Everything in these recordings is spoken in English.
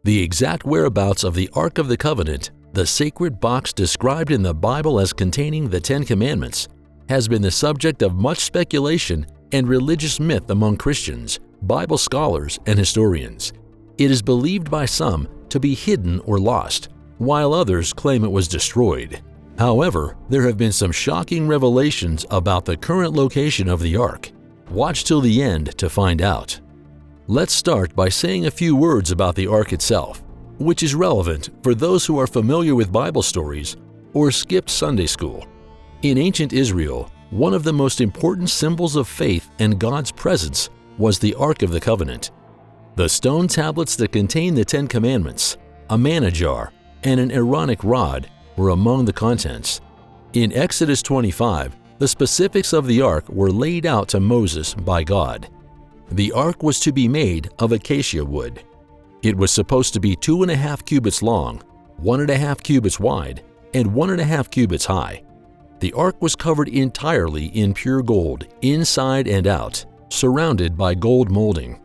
The exact whereabouts of the Ark of the Covenant, the sacred box described in the Bible as containing the Ten Commandments, has been the subject of much speculation and religious myth among Christians, Bible scholars, and historians. It is believed by some to be hidden or lost, while others claim it was destroyed. However, there have been some shocking revelations about the current location of the Ark. Watch till the end to find out. Let's start by saying a few words about the Ark itself, which is relevant for those who are familiar with Bible stories or skipped Sunday school. In ancient Israel, one of the most important symbols of faith and God's presence was the Ark of the Covenant. The stone tablets that contain the Ten Commandments, a manna jar, and an Aaronic rod were among the contents. In Exodus 25, the specifics of the Ark were laid out to Moses by God. The Ark was to be made of acacia wood. It was supposed to be 2.5 cubits long, 1.5 cubits wide, and 1.5 cubits high. The Ark was covered entirely in pure gold, inside and out, surrounded by gold molding.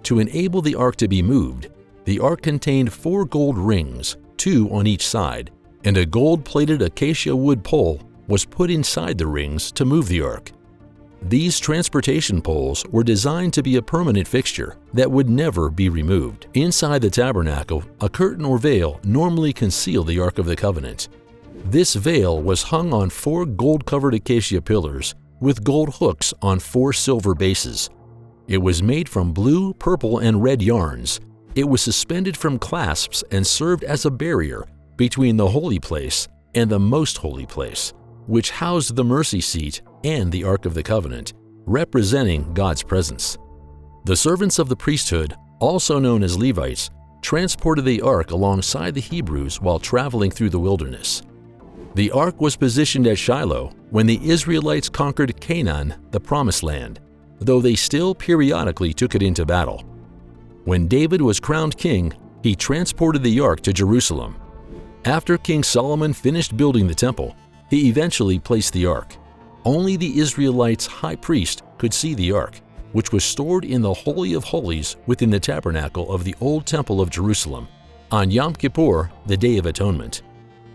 To enable the Ark to be moved, the Ark contained 4 gold rings, 2 on each side, and a gold-plated acacia wood pole was put inside the rings to move the Ark. These transportation poles were designed to be a permanent fixture that would never be removed. Inside the tabernacle, a curtain or veil normally concealed the Ark of the Covenant. This veil was hung on 4 gold-covered acacia pillars with gold hooks on 4 silver bases. It was made from blue, purple, and red yarns. It was suspended from clasps and served as a barrier between the holy place and the most holy place, which housed the mercy seat and the Ark of the Covenant, representing God's presence. The servants of the priesthood, also known as Levites, transported the Ark alongside the Hebrews while traveling through the wilderness. The Ark was positioned at Shiloh when the Israelites conquered Canaan, the Promised Land, though they still periodically took it into battle. When David was crowned king, he transported the Ark to Jerusalem. After King Solomon finished building the temple, he eventually placed the Ark. Only the Israelites' high priest could see the Ark, which was stored in the Holy of Holies within the tabernacle of the Old Temple of Jerusalem, on Yom Kippur, the Day of Atonement.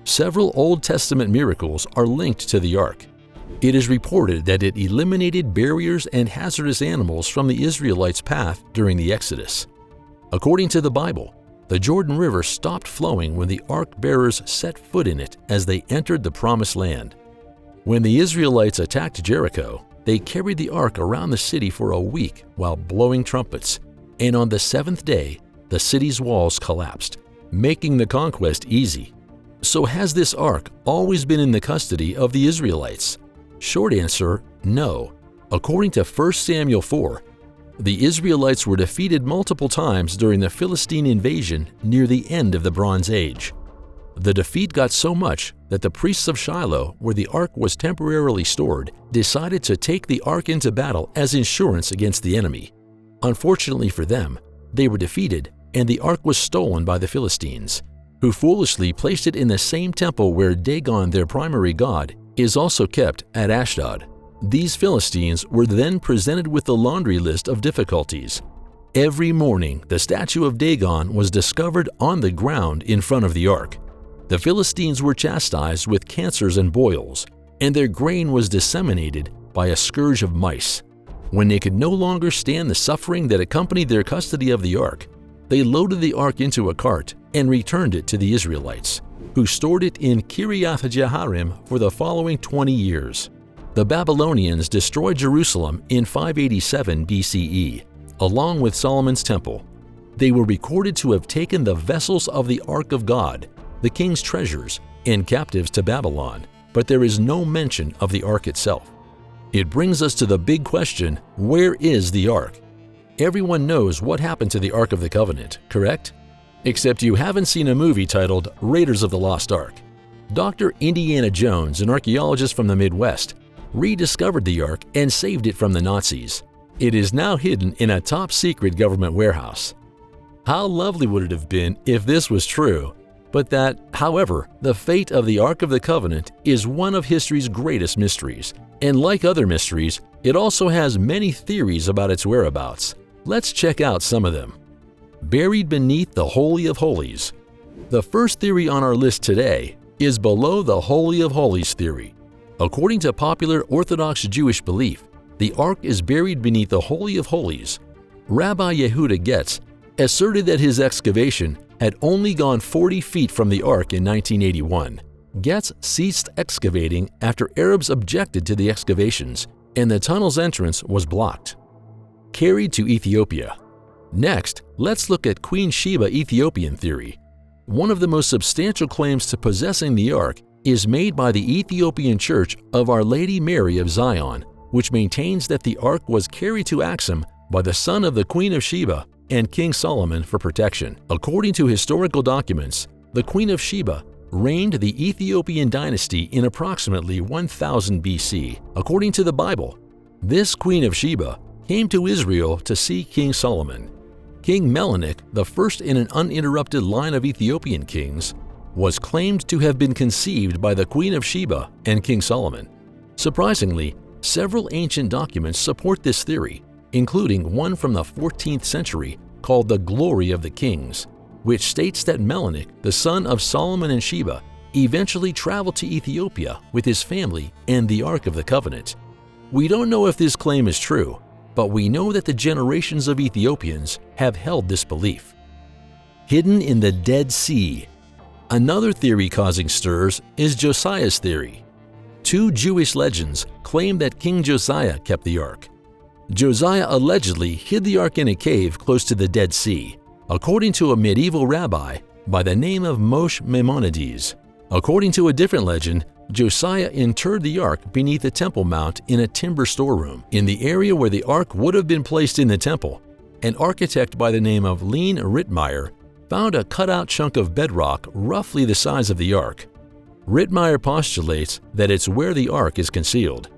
Several Old Testament miracles are linked to the Ark. It is reported that it eliminated barriers and hazardous animals from the Israelites' path during the Exodus. According to the Bible, the Jordan River stopped flowing when the Ark bearers set foot in it as they entered the Promised Land. When the Israelites attacked Jericho, they carried the Ark around the city for a week while blowing trumpets, and on the 7th day, the city's walls collapsed, making the conquest easy. So has this Ark always been in the custody of the Israelites? Short answer, no. According to 1 Samuel 4, the Israelites were defeated multiple times during the Philistine invasion near the end of the Bronze Age. The defeat got so much that the priests of Shiloh, where the Ark was temporarily stored, decided to take the Ark into battle as insurance against the enemy. Unfortunately for them, they were defeated and the Ark was stolen by the Philistines, who foolishly placed it in the same temple where Dagon, their primary god, is also kept at Ashdod. These Philistines were then presented with the laundry list of difficulties. Every morning, the statue of Dagon was discovered on the ground in front of the Ark. The Philistines were chastised with cancers and boils, and their grain was disseminated by a scourge of mice. When they could no longer stand the suffering that accompanied their custody of the Ark, they loaded the Ark into a cart and returned it to the Israelites, who stored it in Kiriath Jearim for the following 20 years. The Babylonians destroyed Jerusalem in 587 BCE, along with Solomon's temple. They were recorded to have taken the vessels of the Ark of God, the king's treasures, and captives to Babylon, but there is no mention of the Ark itself. It brings us to the big question, where is the Ark? Everyone knows what happened to the Ark of the Covenant, correct? Except you haven't seen a movie titled Raiders of the Lost Ark. Dr. Indiana Jones, an archaeologist from the Midwest, rediscovered the Ark and saved it from the Nazis. It is now hidden in a top-secret government warehouse. How lovely would it have been if this was true? However, the fate of the Ark of the Covenant is one of history's greatest mysteries, and like other mysteries, it also has many theories about its whereabouts. Let's check out some of them. buried beneath the Holy of Holies. The first theory on our list today is below the Holy of Holies theory. According to popular Orthodox Jewish belief, the Ark is buried beneath the Holy of Holies. Rabbi Yehuda Getz asserted that his excavation had only gone 40 feet from the Ark in 1981. Getz ceased excavating after Arabs objected to the excavations, and the tunnel's entrance was blocked. Carried to Ethiopia. Next, let's look at Queen Sheba Ethiopian theory. One of the most substantial claims to possessing the Ark is made by the Ethiopian Church of Our Lady Mary of Zion, which maintains that the Ark was carried to Axum by the son of the Queen of Sheba and King Solomon for protection. According to historical documents, the Queen of Sheba reigned the Ethiopian dynasty in approximately 1000 BC. According to the Bible, this Queen of Sheba came to Israel to see King Solomon. King Menelik, the first in an uninterrupted line of Ethiopian kings, was claimed to have been conceived by the Queen of Sheba and King Solomon. Surprisingly, several ancient documents support this theory, including one from the 14th century called the Glory of the Kings, which states that Menelik, the son of Solomon and Sheba, eventually traveled to Ethiopia with his family and the Ark of the Covenant. We don't know if this claim is true, but we know that the generations of Ethiopians have held this belief. Hidden in the Dead Sea. Another theory causing stirs is Josiah's theory. Two Jewish legends claim that King Josiah kept the Ark. Josiah allegedly hid the Ark in a cave close to the Dead Sea, according to a medieval rabbi by the name of Moshe Maimonides. According to a different legend, Josiah interred the Ark beneath the Temple Mount in a timber storeroom. In the area where the Ark would have been placed in the temple, an architect by the name of Lean Rittmeyer found a cut-out chunk of bedrock roughly the size of the Ark. Rittmeyer postulates that it's where the Ark is concealed.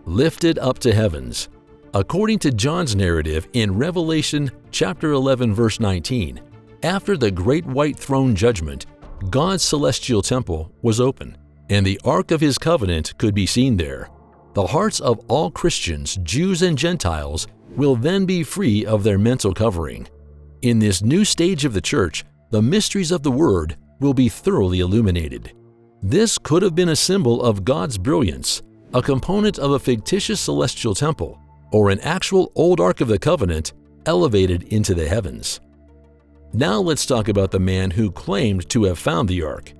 Lifted up to heavens. According to John's narrative in Revelation chapter 11 verse 19, after the great white throne judgment, God's celestial temple was open, and the Ark of His covenant could be seen there. The hearts of all Christians, Jews and Gentiles, will then be free of their mental covering. In this new stage of the church, the mysteries of the Word will be thoroughly illuminated. This could have been a symbol of God's brilliance, a component of a fictitious celestial temple, or an actual old Ark of the Covenant elevated into the heavens. Now let's talk about the man who claimed to have found the Ark.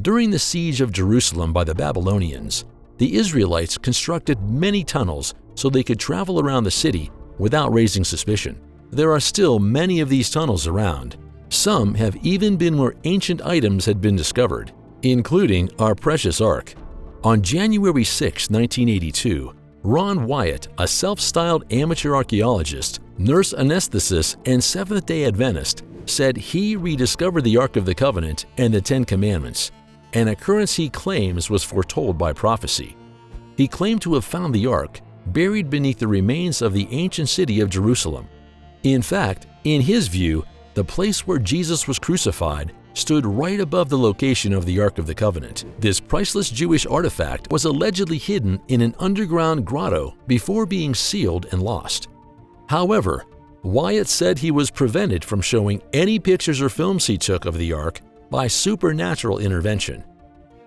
During the siege of Jerusalem by the Babylonians, the Israelites constructed many tunnels so they could travel around the city without raising suspicion. There are still many of these tunnels around. Some have even been where ancient items had been discovered, including our precious Ark. On January 6, 1982, Ron Wyatt, a self-styled amateur archaeologist, nurse anesthetist, and Seventh-day Adventist, said he rediscovered the Ark of the Covenant and the Ten Commandments, an occurrence he claims was foretold by prophecy. He claimed to have found the Ark buried beneath the remains of the ancient city of Jerusalem. In fact, in his view, the place where Jesus was crucified stood right above the location of the Ark of the Covenant. This priceless Jewish artifact was allegedly hidden in an underground grotto before being sealed and lost. However, Wyatt said he was prevented from showing any pictures or films he took of the Ark by supernatural intervention.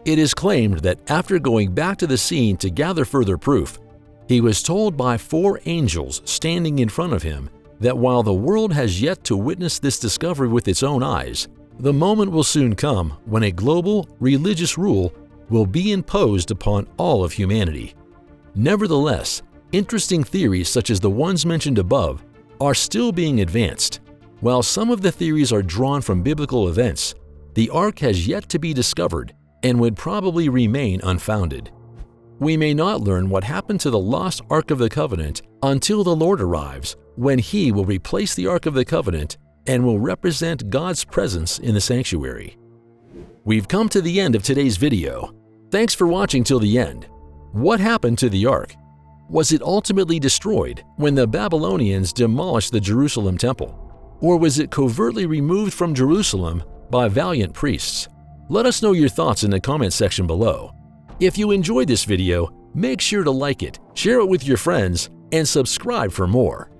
It is claimed that after going back to the scene to gather further proof, he was told by 4 angels standing in front of him that while the world has yet to witness this discovery with its own eyes, the moment will soon come when a global, religious rule will be imposed upon all of humanity. Nevertheless, interesting theories such as the ones mentioned above are still being advanced. While some of the theories are drawn from biblical events, the Ark has yet to be discovered and would probably remain unfounded. We may not learn what happened to the lost Ark of the Covenant until the Lord arrives, when He will replace the Ark of the Covenant and will represent God's presence in the sanctuary. We've come to the end of today's video. Thanks for watching till the end. What happened to the Ark? Was it ultimately destroyed when the Babylonians demolished the Jerusalem temple? Or was it covertly removed from Jerusalem by valiant priests? Let us know your thoughts in the comment section below. If you enjoyed this video, make sure to like it, share it with your friends, and subscribe for more.